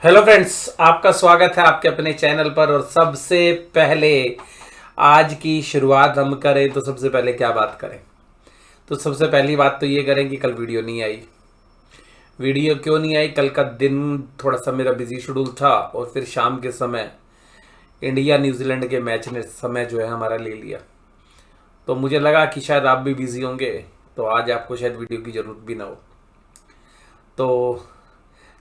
Hello friends, आपका स्वागत है आपके अपने चैनल पर। और सबसे पहले आज की शुरुआत हम करें तो सबसे पहले क्या बात करें? तो सबसे पहली बात तो ये करें कि कल वीडियो नहीं आई। वीडियो क्यों नहीं आई? कल का दिन थोड़ा सा मेरा बिजी शेड्यूल था और फिर शाम के समय इंडिया न्यूजीलैंड के मैच ने समय जो है हमारा ले लिया। तो मुझे लगा कि शायद आप भी बिजी होंगे, तो आज आपको शायद वीडियो की ज़रूरत भी ना हो। तो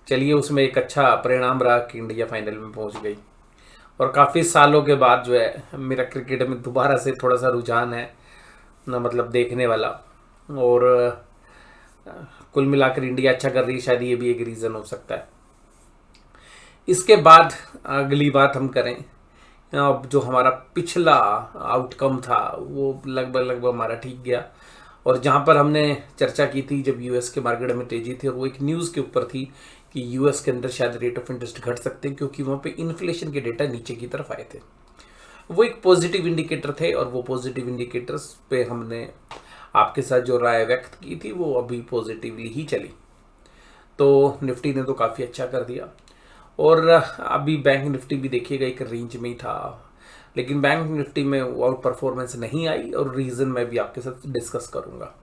चलिए, उसमें एक अच्छा परिणाम रहा कि इंडिया फाइनल में पहुंच गई। और काफ़ी सालों के बाद जो है मेरा क्रिकेट में दोबारा से थोड़ा सा रुझान है ना, मतलब देखने वाला। और कुल मिलाकर इंडिया अच्छा कर रही है, शायद ये भी एक रीज़न हो सकता है। इसके बाद अगली बात हम करें, अब जो हमारा पिछला आउटकम था वो लगभग लगभग हमारा ठीक गया। और जहाँ पर हमने चर्चा की थी जब यूएस के मार्केट में तेजी थी, और वो एक न्यूज़ के ऊपर थी कि यूएस के अंदर शायद रेट ऑफ इंटरेस्ट घट सकते हैं क्योंकि वहाँ पे इन्फ्लेशन के डेटा नीचे की तरफ आए थे। वो एक पॉजिटिव इंडिकेटर थे और वो पॉजिटिव इंडिकेटर्स पे हमने आपके साथ जो राय व्यक्त की थी वो अभी पॉजिटिवली ही चली। तो निफ्टी ने तो काफ़ी अच्छा कर दिया। और अभी बैंक निफ्टी भी देखिएगा एक रेंज में ही था, लेकिन बैंक निफ्टी में आउट परफॉर्मेंस नहीं आई और रीज़न मैं भी आपके साथ डिस्कस करूंगा।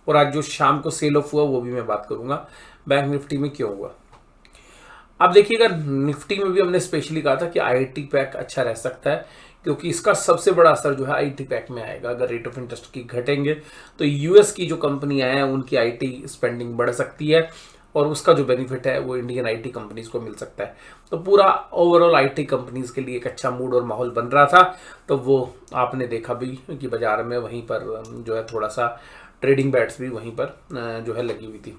और आज जो शाम को सेल ऑफ हुआ वो भी मैं बात करूंगा बैंक निफ्टी में क्यों हुआ। अब देखिएगा, निफ्टी में भी हमने स्पेशली कहा था कि आईटी पैक अच्छा रह सकता है क्योंकि इसका सबसे बड़ा असर जो है आईटी पैक में आएगा। अगर रेट ऑफ इंटरेस्ट की घटेंगे तो यूएस की जो कंपनियां हैं उनकी आईटी स्पेंडिंग बढ़ सकती है और उसका जो बेनिफिट है वो इंडियन आईटी कंपनीज को मिल सकता है। तो पूरा ओवरऑल आईटी कंपनीज के लिए एक अच्छा मूड और माहौल बन रहा था। तो वो आपने देखा भी कि बाजार में वहीं पर जो है थोड़ा सा ट्रेडिंग बैट्स भी वहीं पर जो है लगी हुई थी।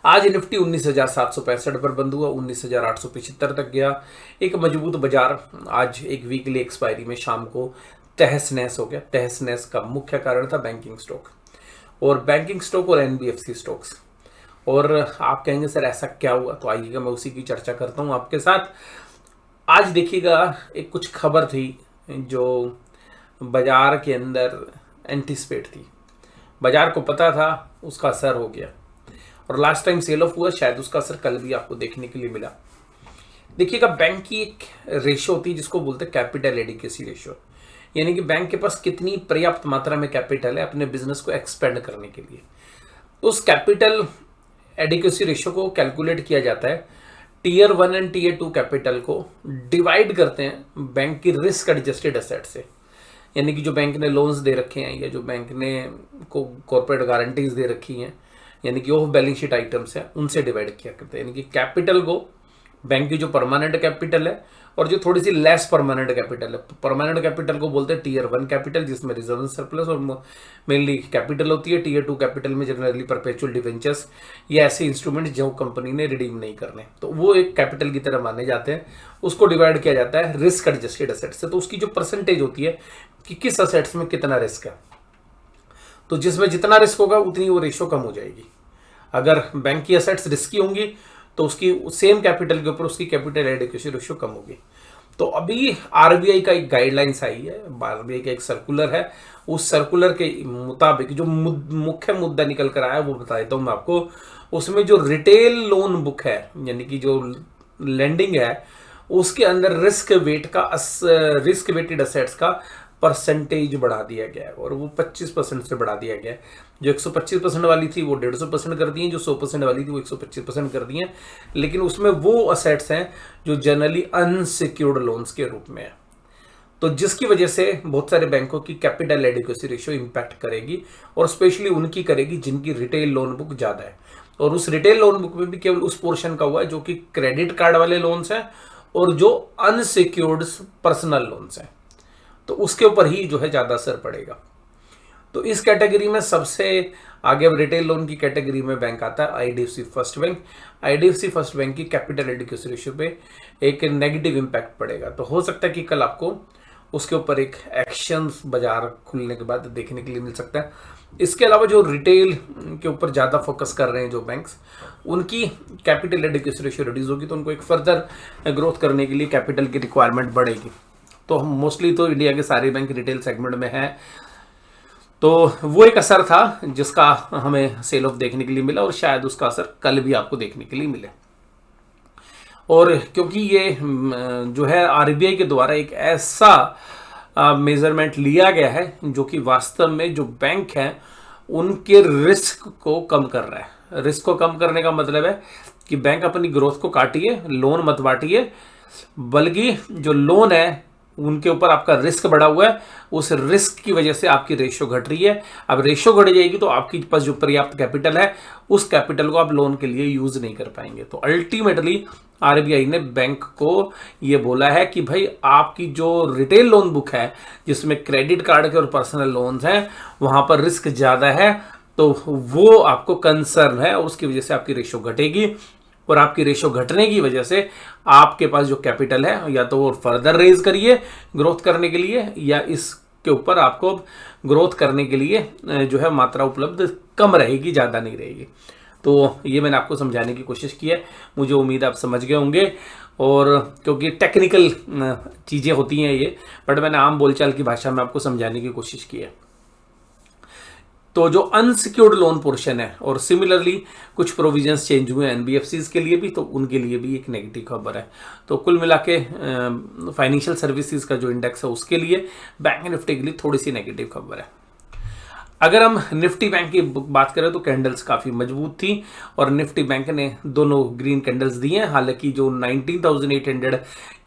आज निफ्टी 19,765 पर बंद हुआ, 19,875 तक गया। एक मजबूत बाजार आज एक वीकली एक्सपायरी में शाम को तहस नहस हो गया। तहस नहस का मुख्य कारण था बैंकिंग स्टॉक और एनबीएफसी स्टॉक्स। और आप कहेंगे सर ऐसा क्या हुआ, तो आइएगा मैं उसी की चर्चा करता हूं आपके साथ। आज देखिएगा, एक कुछ खबर थी जो बाजार के अंदर एंटीसिपेट थी, बाजार को पता था, उसका असर हो गया। और लास्ट टाइम सेल ऑफ हुआ, शायद उसका असर कल भी आपको देखने के लिए मिला। देखिएगा, बैंक की एक रेशो होती है जिसको बोलते हैं कैपिटल एडिक्वेसी रेशो, यानी कि बैंक के पास कितनी पर्याप्त मात्रा में कैपिटल है अपने बिजनेस को एक्सपेंड करने के लिए। उस कैपिटल एडिक्वेसी रेशो को कैलकुलेट किया जाता है टीयर 1 एंड टीयर 2 कैपिटल को डिवाइड करते हैं बैंक की रिस्क एडजस्टेड एसेट से, यानी कि जो बैंक ने लोन्स दे रखे हैं या जो बैंक ने को कॉर्पोरेट गारंटीज दे रखी हैं, यानी कि ऑफ बैलेंस शीट आइटम्स हैं, उनसे डिवाइड किया करते हैं। यानी कि कैपिटल को, बैंक की जो परमानेंट कैपिटल है और जो थोड़ी सी लेस परमानेंट कैपिटल है, परमानेंट कैपिटल को बोलते हैं टीयर 1 कैपिटल जिसमें रिजर्व सरप्लस और मेनली कैपिटल होती है। टीयर 2 कैपिटल में जनरली परपेचुअल डिवेंचर्स या ऐसे इंस्ट्रूमेंट जो कंपनी ने रिडीम नहीं करने, तो वो एक कैपिटल की तरह माने जाते हैं। उसको डिवाइड किया जाता है रिस्क एडजस्टेड एसेट से। तो उसकी जो परसेंटेज होती है कि किस असेट्स में कितना रिस्क है, तो जिसमें जितना रिस्क होगा उतनी वो रेशो कम हो जाएगी। अगर बैंक की एसेट्स रिस्की होंगी तो उसकी सेम कैपिटल के ऊपर उसकी कैपिटल एडिक्वेसी रेशो कम होगी। तो अभी आरबीआई का एक गाइडलाइंस आई है, आरबीआई का एक सर्कुलर है। उस सर्कुलर के मुताबिक जो मुख्य मुद्दा निकल कर आया है वो बता देता हूं मैं आपको। उसमें जो रिटेल लोन बुक है, यानी कि जो लेंडिंग है, उसके अंदर रिस्क वेटेड असेट्स का परसेंटेज बढ़ा दिया गया है और वो 25% से बढ़ा दिया गया है। जो 125% वाली थी वो 150% कर दी है, जो 100% वाली थी वो 125% कर दी है। लेकिन उसमें वो असेट्स हैं जो जनरली अनसिक्योर्ड लोन्स के रूप में है, तो जिसकी वजह से बहुत सारे बैंकों की कैपिटल एडिक्वेसी रेशियो इंपैक्ट करेगी और स्पेशली उनकी करेगी जिनकी रिटेल लोन बुक ज़्यादा है। और उस रिटेल लोन बुक में भी केवल उस पोर्शन का हुआ है जो कि क्रेडिट कार्ड वाले लोन्स हैं और जो अनसिक्योर्ड पर्सनल लोन्स हैं, तो उसके ऊपर ही जो है ज़्यादा असर पड़ेगा। तो इस कैटेगरी में सबसे आगे अब रिटेल लोन की कैटेगरी में बैंक आता है IDFC first bank. IDFC first bank की कैपिटल एडिक्वेसी रेशियो पे एक नेगेटिव इंपैक्ट पड़ेगा। तो हो सकता है कि कल आपको उसके ऊपर एक एक्शन बाजार खुलने के बाद देखने के लिए मिल सकता है। इसके अलावा जो रिटेल के ऊपर ज़्यादा फोकस कर रहे हैं जो बैंक्स, उनकी कैपिटल एडिक्वेसी रेशियो रिड्यूस होगी, तो उनको एक फर्दर ग्रोथ करने के लिए कैपिटल की रिक्वायरमेंट बढ़ेगी। तो हम मोस्टली तो इंडिया के सारे बैंक रिटेल सेगमेंट में हैं, तो वो एक असर था जिसका हमें सेल ऑफ देखने के लिए मिला और शायद उसका असर कल भी आपको देखने के लिए मिले। और क्योंकि ये जो है आरबीआई के द्वारा एक ऐसा मेजरमेंट लिया गया है जो कि वास्तव में जो बैंक हैं उनके रिस्क को कम कर रहा है। रिस्क को कम करने का मतलब है कि बैंक अपनी ग्रोथ को काटिए, लोन मत बांटिए, बल्कि जो लोन है उनके ऊपर आपका रिस्क बढ़ा हुआ है, उस रिस्क की वजह से आपकी रेशियो घट रही है। अब रेशियो घट जाएगी तो आपके पास जो पर्याप्त कैपिटल है उस कैपिटल को आप लोन के लिए यूज नहीं कर पाएंगे। तो अल्टीमेटली आरबीआई ने बैंक को ये बोला है कि भाई आपकी जो रिटेल लोन बुक है जिसमें क्रेडिट कार्ड के और पर्सनल लोन्स हैं वहां पर रिस्क ज्यादा है, तो वो आपको कंसर्न है और उसकी वजह से आपकी रेशियो घटेगी। और आपकी रेशियो घटने की वजह से आपके पास जो कैपिटल है या तो वो फर्दर रेज करिए ग्रोथ करने के लिए, या इसके ऊपर आपको ग्रोथ करने के लिए जो है मात्रा उपलब्ध कम रहेगी, ज़्यादा नहीं रहेगी। तो ये मैंने आपको समझाने की कोशिश की है, मुझे उम्मीद आप समझ गए होंगे। और क्योंकि टेक्निकल चीज़ें होती हैं ये, बट मैंने आम बोलचाल की भाषा में आपको समझाने की कोशिश की है। तो जो अनसिक्योर्ड लोन पोर्शन है, और सिमिलरली कुछ प्रोविजंस चेंज हुए एनबीएफसीज के लिए भी, तो उनके लिए भी एक नेगेटिव खबर है। तो कुल मिला के फाइनेंशियल सर्विसेज का जो इंडेक्स है उसके लिए, बैंक निफ्टी के लिए थोड़ी सी नेगेटिव खबर है। अगर हम निफ्टी बैंक की बात करें तो कैंडल्स काफ़ी मजबूत थी और निफ्टी बैंक ने दोनों ग्रीन कैंडल्स दी हैं। हालांकि जो 19,800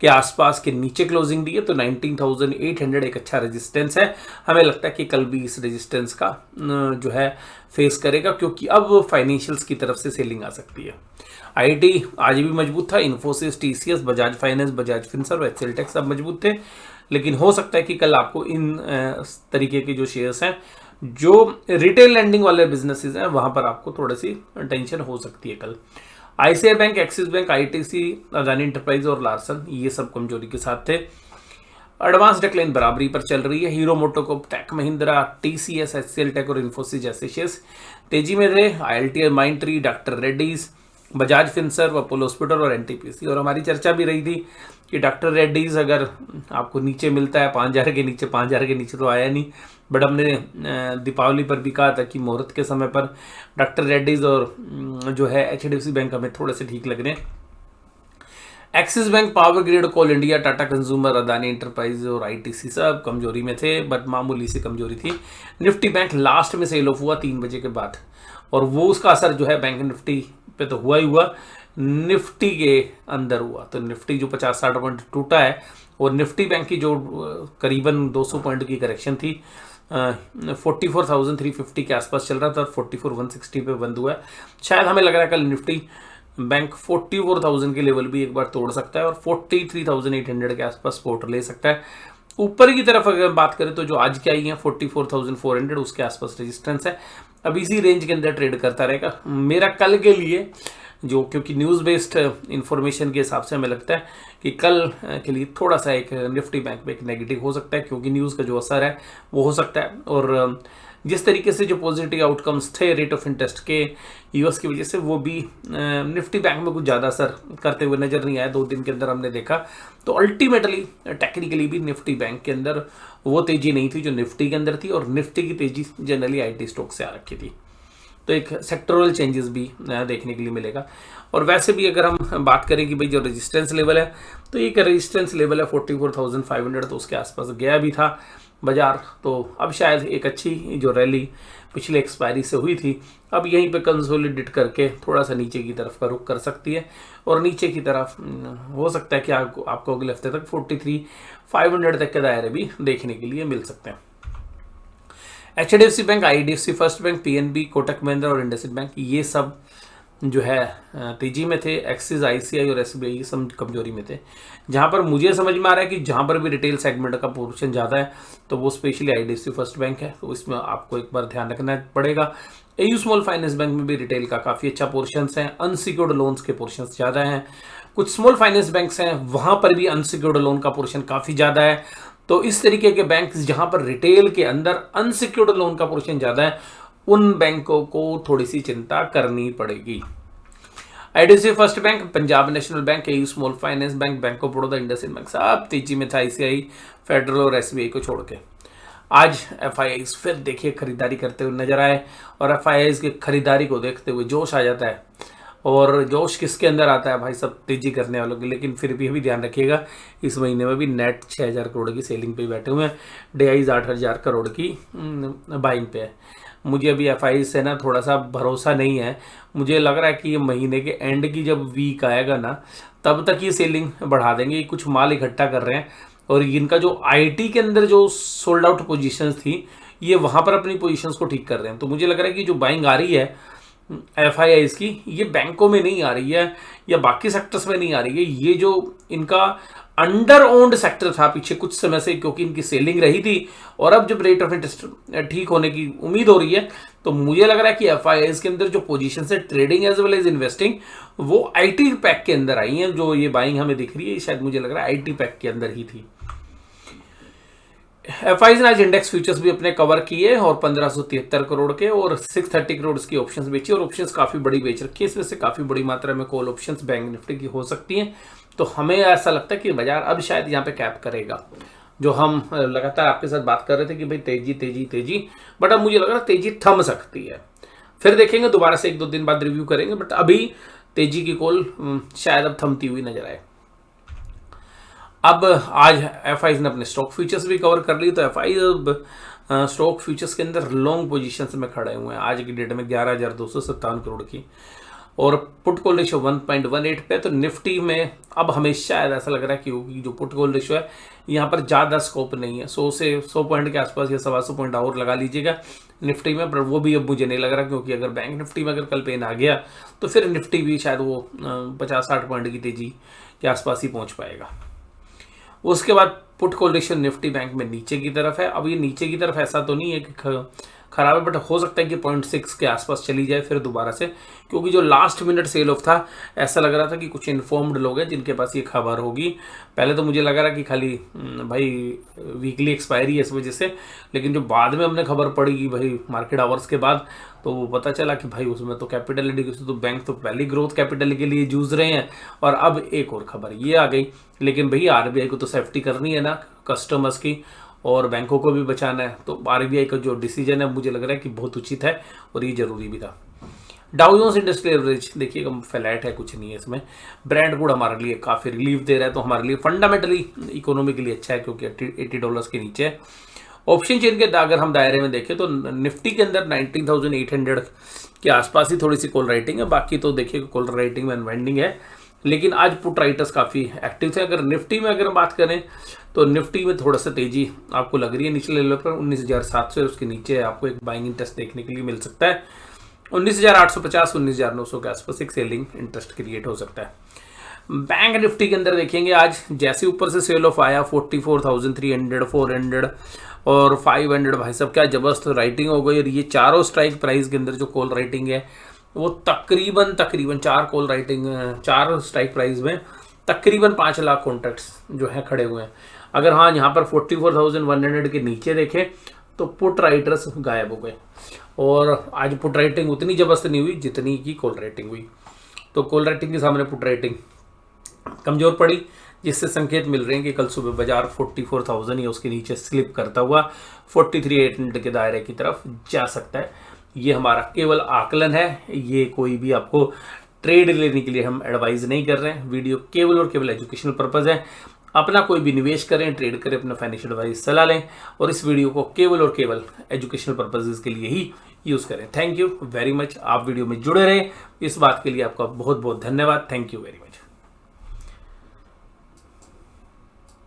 के आसपास के नीचे क्लोजिंग दी है, तो 19,800 एक अच्छा रेजिस्टेंस है। हमें लगता है कि कल भी इस रेजिस्टेंस का जो है फेस करेगा, क्योंकि अब फाइनेंशियल्स की तरफ से सेलिंग आ सकती है। आईटी आज भी मजबूत था, Infosys, TCS, Bajaj Finance, Bajaj Finserv, एक्सेलटेक सब मजबूत थे। लेकिन हो सकता है कि कल आपको इन तरीके के जो शेयर्स हैं, जो रिटेल लैंडिंग वाले बिजनेसेस हैं, वहां पर आपको थोड़ी सी टेंशन हो सकती है कल। ICI bank, axis bank, ITC, Adani Enterprise और लार्सन ये सब कमजोरी के साथ थे। एडवांस डिक्लाइन बराबरी पर चल रही है। Hero MotoCorp, Tech Mahindra, TCS, HCLTech और इन्फोसिस जैसे शेयर्स तेजी में थे। ILTI, Mindtree, doctor Reddy's, Bajaj Finserv, Apollo hospital और एनटीपीसी। और हमारी चर्चा भी रही थी कि डॉक्टर रेड्डीज अगर आपको नीचे मिलता है 5,000 के नीचे, 5,000 के नीचे तो आया नहीं, बट हमने दीपावली पर भी कहा था कि मुहूर्त के समय पर डॉक्टर रेड्डीज और जो है एचडीएफसी बैंक हमें थोड़े से ठीक लग रहे हैं। Axis Bank, Power Grid, Coal India, Tata Consumer, Adani Enterprise और आईटीसी सब कमजोरी में थे, बट मामूली सी कमजोरी थी। निफ्टी बैंक लास्ट में सेल ऑफ हुआ 3 बजे के बाद, और वो उसका असर जो है बैंक निफ्टी पे तो हुआ ही हुआ, निफ्टी के अंदर हुआ। तो निफ्टी जो 50-60 पॉइंट टूटा है, और निफ्टी बैंक की जो करीबन 200 पॉइंट की करेक्शन थी, 44,350 के आसपास चल रहा था और 44,160 पे बंद हुआ है। शायद हमें लग रहा है कल निफ्टी बैंक 44,000 के लेवल भी एक बार तोड़ सकता है और 43,800 के आसपास सपोर्ट ले सकता है। ऊपर की तरफ अगर बात करें तो जो आज की आई है 44,400 उसके आसपास रेजिस्टेंस है। अब इसी रेंज के अंदर ट्रेड करता रहेगा। मेरा कल के लिए जो, क्योंकि न्यूज़ बेस्ड इंफॉर्मेशन के हिसाब से हमें लगता है कि कल के लिए थोड़ा सा एक निफ्टी बैंक में एक नेगेटिव हो सकता है, क्योंकि न्यूज़ का जो असर है वो हो सकता है। और जिस तरीके से जो पॉजिटिव आउटकम्स थे रेट ऑफ इंटरेस्ट के यूएस की वजह से, वो भी निफ्टी बैंक में कुछ ज़्यादा असर करते हुए नजर नहीं आया। 2 दिन के अंदर हमने देखा, तो अल्टीमेटली टेक्निकली भी निफ्टी बैंक के अंदर वो तेजी नहीं थी जो निफ्टी के अंदर थी, और निफ्टी की तेजी जनरली आईटी स्टॉक से आ रखी थी। तो एक सेक्टरल चेंजेस भी देखने के लिए मिलेगा। और वैसे भी अगर हम बात करें कि भाई जो रेजिस्टेंस लेवल है, तो एक रेजिस्टेंस लेवल है 44,500, तो उसके आसपास गया भी था बाजार। तो अब शायद एक अच्छी जो रैली पिछले एक्सपायरी से हुई थी, अब यहीं पे कंसोलिडेट करके थोड़ा सा नीचे की तरफ का रुख कर सकती है, और नीचे की तरफ हो सकता है कि आपको अगले हफ्ते तक 43,500 तक के दायरे भी देखने के लिए मिल सकते हैं। HDFC bank, IDFC first bank, PNB, Kotak Mahindra और इंडसइंड बैंक ये सब जो है तेजी में थे। एक्सिस, आईसीआई और एसबीआई सब कमजोरी में थे। जहां पर मुझे समझ में आ रहा है कि जहां पर भी रिटेल सेगमेंट का पोर्शन ज़्यादा है, तो वो स्पेशली आईडीएफसी फर्स्ट बैंक है, तो इसमें आपको एक बार ध्यान रखना पड़ेगा। एयू स्मॉल फाइनेंस बैंक में भी रिटेल का काफ़ी अच्छा पोर्शन है, अनसिक्योर्ड लोन्स के पोर्शन ज़्यादा हैं। कुछ स्मॉल फाइनेंस बैंक्स हैं, वहां पर भी अनसिक्योर्ड लोन का पोर्शन काफ़ी ज़्यादा है। तो इस तरीके के बैंक जहां पर रिटेल के अंदर अनसिक्योर्ड लोन का पोर्शन ज़्यादा है, उन बैंकों को थोड़ी सी चिंता करनी पड़ेगी। IDFC first bank, Punjab national bank, AU small finance bank, bank of Baroda, IndusInd bank सब तेजी में था, आईसीआई, फेडरल और एसबीआई को छोड़ के। आज एफआईआईज फिर देखिए खरीदारी करते हुए नजर आए, और एफआईआईज की खरीदारी को देखते हुए जोश आ जाता है। और जोश किसके अंदर आता है भाई, सब तेजी करने वालों की। लेकिन फिर भी ध्यान रखिएगा इस महीने में भी नेट 6,000 करोड़ की सेलिंग पे बैठे हुए हैं, DIs 8,000 करोड़ की बाइंग पे है। मुझे अभी FI से ना थोड़ा सा भरोसा नहीं है, मुझे लग रहा है कि ये महीने के एंड की जब वीक आएगा ना तब तक ये सेलिंग बढ़ा देंगे। कुछ माल इकट्ठा कर रहे हैं और इनका जो IT के अंदर जो सोल्ड आउट पोजीशंस थी ये वहाँ पर अपनी पोजीशंस को ठीक कर रहे हैं। तो मुझे लग रहा है कि जो बाइंग आ रही है FIIs की, ये बैंकों में नहीं आ रही है या बाकी सेक्टर्स में नहीं आ रही है, ये जो इनका अंडर ओन्ड सेक्टर था पीछे कुछ समय से, क्योंकि इनकी सेलिंग रही थी और अब जब रेट ऑफ इंटरेस्ट ठीक होने की उम्मीद हो रही है तो मुझे लग रहा है कि FIIs के अंदर जो पोजीशन है trading as well as investing वो IT पैक के अंदर आई हैं। जो ये बाइंग हमें दिख रही है शायद मुझे लग रहा है IT पैक के अंदर ही थी। FIs ने आज इंडेक्स फ्यूचर्स भी अपने कवर किए और 1573 करोड़ के और 630 करोड़ की ऑप्शंस बेची और ऑप्शंस काफी बड़ी बेच रखी है। इसमें से काफी बड़ी मात्रा में कॉल ऑप्शंस बैंक निफ्टी की हो सकती हैं। तो हमें ऐसा लगता है कि बाजार अब शायद यहाँ पे कैप करेगा। जो हम लगातार आपके साथ बात कर रहे थे कि भाई तेजी तेजी तेजी, बट अब मुझे लग रहा है तेजी थम सकती है। फिर देखेंगे दोबारा से 1-2 दिन बाद रिव्यू करेंगे, बट अभी तेजी की कॉल शायद अब थमती हुई नजर आए। अब आज FIs ने अपने स्टॉक फ्यूचर्स भी कवर कर ली, तो FIs अब स्टॉक फ्यूचर्स के अंदर लॉन्ग पोजीशंस में खड़े हुए हैं आज की डेट में 11,257 करोड़ की और पुट कॉल रेशियो 1.18 पे। तो निफ्टी में अब हमें शायद ऐसा लग रहा है कि जो पुट कॉल रेशियो है यहाँ पर ज़्यादा स्कोप नहीं है, 100 से 100 पॉइंट के आसपास या 125 पॉइंट और लगा लीजिएगा निफ्टी में, पर वो भी अब मुझे नहीं लग रहा, क्योंकि अगर बैंक निफ्टी में अगर कल पेन आ गया तो फिर निफ्टी भी शायद वो 50-60 पॉइंट की तेजी के आसपास ही पहुँच पाएगा। उसके बाद put call ratio Nifty bank में नीचे की तरफ है। अब ये नीचे की तरफ ऐसा तो नहीं है कि खराब है, बट हो सकता है कि 0.6 के आसपास चली जाए फिर दोबारा से, क्योंकि जो लास्ट मिनट सेल ऑफ था ऐसा लग रहा था कि कुछ इन्फॉर्म्ड लोग हैं जिनके पास ये खबर होगी। पहले तो मुझे लग रहा कि खाली भाई वीकली एक्सपायरी है इस वजह से, लेकिन जो बाद में हमने खबर पड़ी कि भाई मार्केट आवर्स के बाद, तो वो पता चला कि भाई उसमें तो कैपिटल एडिक्वेशन, तो बैंक तो पहले ग्रोथ कैपिटल के लिए जूझ रहे हैं और अब एक और खबर ये आ गई। लेकिन भाई RBI को तो सेफ्टी करनी है ना कस्टमर्स की, और बैंकों को भी बचाना है, तो RBI का जो डिसीजन है मुझे लग रहा है कि बहुत उचित है और ये जरूरी भी था। डाउ जोन्स इंडस्ट्रियल एवरेज देखिएगा फ्लैट है, कुछ नहीं है इसमें। ब्रांड गुड हमारे लिए काफ़ी रिलीफ दे रहा है, तो हमारे लिए फंडामेंटली इकोनॉमी के लिए अच्छा है, क्योंकि $80 के नीचे है। ऑप्शन चेन के अगर हम दायरे में देखें तो निफ्टी के अंदर 19,800 के आसपास ही थोड़ी सी कॉल राइटिंग है, बाकी तो देखिएगा कॉल राइटिंग में अनवाइंडिंग है। लेकिन आज पुट राइटर्स काफ़ी एक्टिव थे। अगर निफ्टी में अगर हम बात करें तो निफ्टी में थोड़ा सा तेजी आपको लग रही है निचले लेवल पर 19,700 उसके नीचे आपको एक बाइंग इंटरेस्ट देखने के लिए मिल सकता है। 19,850 19,900 के आसपास एक सेलिंग इंटरेस्ट क्रिएट हो सकता है। बैंक निफ्टी के अंदर देखेंगे आज जैसे ऊपर से सेल ऑफ आया 44,300 400 और 500, भाई साहब क्या जबरदस्त राइटिंग हो गई। और ये चारों स्ट्राइक प्राइस के अंदर जो कॉल राइटिंग है वो तकरीबन 4 कॉल राइटिंग 4 स्ट्राइक प्राइस में तकरीबन 5 लाख कॉन्ट्रैक्ट्स जो है खड़े हुए हैं। अगर हाँ यहाँ पर 44,100 के नीचे देखें तो पुट राइटर्स गायब हो गए और आज पुट राइटिंग उतनी जबरदस्त नहीं हुई जितनी की कॉल राइटिंग हुई। तो कॉल राइटिंग के सामने पुट राइटिंग कमजोर पड़ी, जिससे संकेत मिल रहे हैं कि कल सुबह बाजार 44,000 या उसके नीचे स्लिप करता हुआ 43,800 के दायरे की तरफ जा सकता है। ये हमारा केवल आकलन है, ये कोई भी आपको ट्रेड लेने के लिए हम एडवाइज नहीं कर रहे हैं। वीडियो केवल और केवल एजुकेशनल पर्पज़ है। अपना कोई भी निवेश करें, ट्रेड करें, अपना फाइनेंशियल एडवाइस सलाह लें और इस वीडियो को केवल और केवल एजुकेशनल पर्पजेज के लिए ही यूज़ करें। Thank you very much. आप वीडियो में जुड़े रहे, इस बात के लिए आपका बहुत बहुत धन्यवाद। Thank you very much.